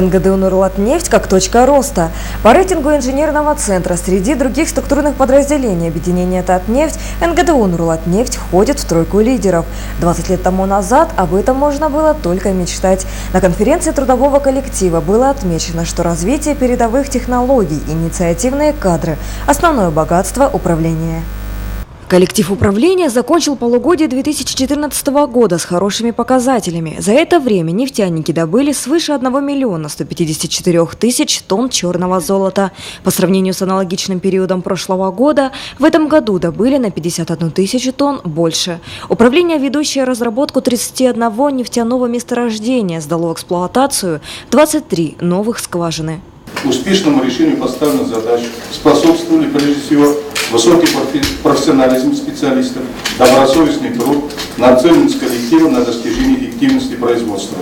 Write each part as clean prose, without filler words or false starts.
НГДУ «Нурлатнефть» как точка роста. По рейтингу инженерного центра среди других структурных подразделений объединения «Татнефть» НГДУ «Нурлатнефть» входит в тройку лидеров. 20 лет тому назад об этом можно было только мечтать. На конференции трудового коллектива было отмечено, что развитие передовых технологий, инициативные кадры – основное богатство управления. Коллектив управления закончил полугодие 2014 года с хорошими показателями. За это время нефтяники добыли свыше 1 миллиона 154 тысяч тонн черного золота. По сравнению с аналогичным периодом прошлого года, в этом году добыли на 51 тысячу тонн больше. Управление, ведущее разработку 31 нефтяного месторождения, сдало в эксплуатацию 23 новых скважины. Успешному решению поставленных задач способствовали прежде всего высокий профессионализм специалистов, добросовестный труд, нацеленность коллектива на достижение эффективности производства,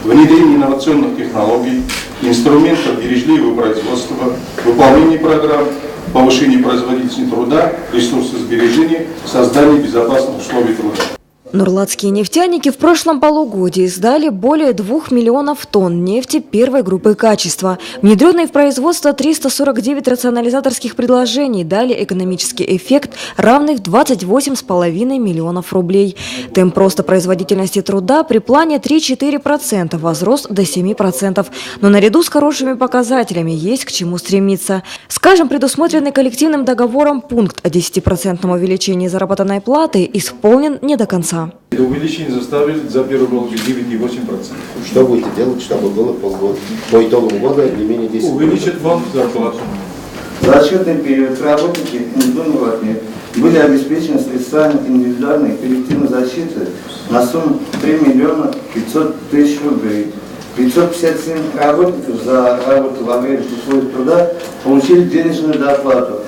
внедрение инновационных технологий, инструментов бережливого производства, выполнение программ, повышение производительности труда, ресурсосбережения, создание безопасных условий труда. Нурлатские нефтяники в прошлом полугодии сдали более 2 миллионов тонн нефти первой группы качества. Внедренные в производство 349 рационализаторских предложений дали экономический эффект, равный в 28,5 миллионов рублей. Темп роста производительности труда при плане 3-4% возрос до 7%. Но наряду с хорошими показателями есть к чему стремиться. Скажем, предусмотренный коллективным договором пункт о 10% увеличении заработной платы исполнен не до конца. Увеличение заставит за первый полгода 9,8%. Что будете делать, чтобы было полгода? По итогам года не менее 10%? Увеличит фонд зарплату. За отчетный период работники НГДУ «Нурлатнефть» были обеспечены средствами индивидуальной и коллективной защиты на сумму 3 миллиона 500 тысяч рублей. 557 работников за работу во время условий труда получили денежную доплату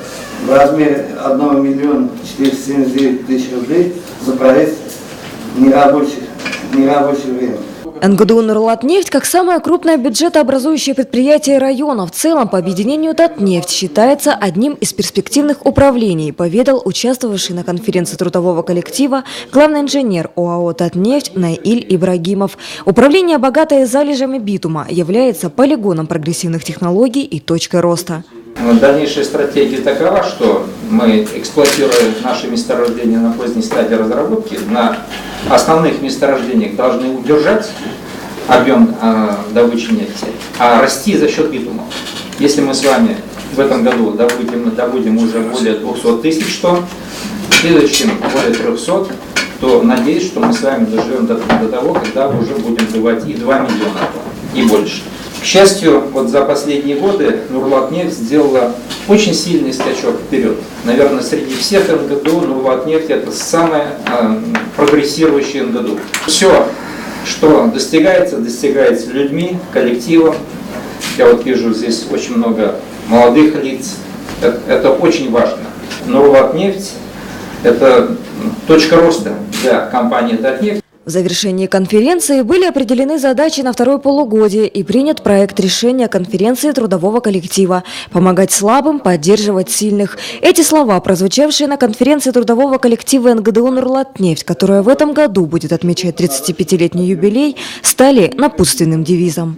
в размере 1 миллиона 479 тысяч рублей за проезд нерабочее время. НГДУ «Нурлатнефть» как самое крупное бюджетообразующее предприятие района в целом по объединению «Татнефть» считается одним из перспективных управлений, поведал участвовавший на конференции трудового коллектива главный инженер ОАО «Татнефть» Наиль Ибрагимов. Управление, богатое залежами битума, является полигоном прогрессивных технологий и точкой роста. Дальнейшая стратегия такова, что мы, эксплуатируя наши месторождения на поздней стадии разработки, на основных месторождениях должны удержать объем добычи нефти, а расти за счет битума. Если мы с вами в этом году добудем уже более 200 тысяч тонн, в следующем более 300, то надеюсь, что мы с вами доживем до того, когда уже будем добывать и 2 миллиона тонн, и больше. К счастью, вот за последние годы Нурлатнефть сделала очень сильный скачок вперед. Наверное, среди всех НГДУ Нурлатнефть – это самое прогрессирующее НГДУ. Все, что достигается людьми, коллективом. Я вот вижу здесь очень много молодых лиц. Это очень важно. Нурлатнефть – это точка роста для компании «Татнефть». В завершении конференции были определены задачи на второе полугодие и принят проект решения конференции трудового коллектива «Помогать слабым, поддерживать сильных». Эти слова, прозвучавшие на конференции трудового коллектива НГДУ «Нурлатнефть», которая в этом году будет отмечать 35-летний юбилей, стали напутственным девизом.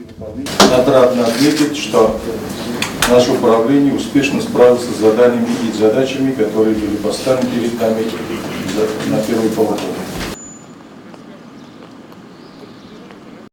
Отрадно отметить, что наше управление успешно справилось с заданиями и задачами, которые были поставлены перед нами на первый полугодие.